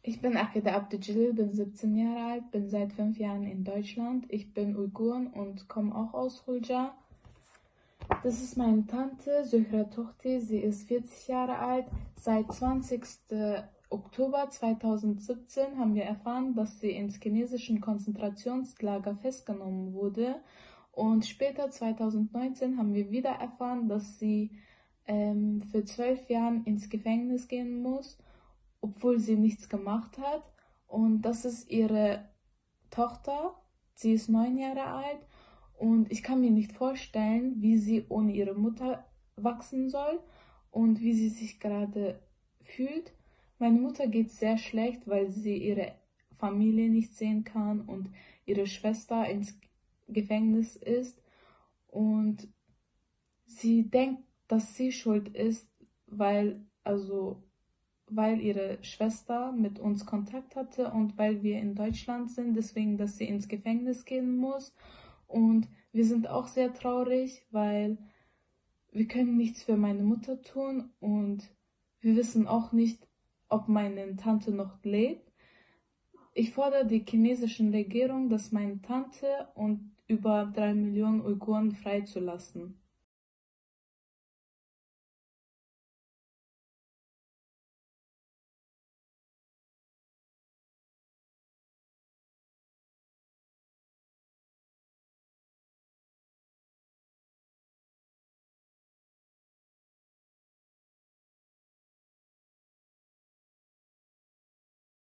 Ich bin Akida Abdülcelil, bin 17 Jahre alt, bin seit 5 Jahren in Deutschland. Ich bin Uiguren und komme auch aus Hulja. Das ist meine Tante, Zühra Tochti. Sie ist 40 Jahre alt. Seit 20. Oktober 2017 haben wir erfahren, dass sie ins chinesischen Konzentrationslager festgenommen wurde. Und später, 2019, haben wir wieder erfahren, dass sie für 12 Jahre ins Gefängnis gehen muss, obwohl sie nichts gemacht hat. Und das ist ihre Tochter. Sie ist 9 Jahre alt. Und ich kann mir nicht vorstellen, wie sie ohne ihre Mutter wachsen soll und wie sie sich gerade fühlt. Meine Mutter geht sehr schlecht, weil sie ihre Familie nicht sehen kann und ihre Schwester ins Gefängnis ist. Und sie denkt, dass sie schuld ist, weil ihre Schwester mit uns Kontakt hatte und weil wir in Deutschland sind, deswegen, dass sie ins Gefängnis gehen muss. Und wir sind auch sehr traurig, weil wir können nichts für meine Mutter tun und wir wissen auch nicht, ob meine Tante noch lebt. Ich fordere die chinesische Regierung, dass meine Tante und über 3 Millionen Uiguren freizulassen.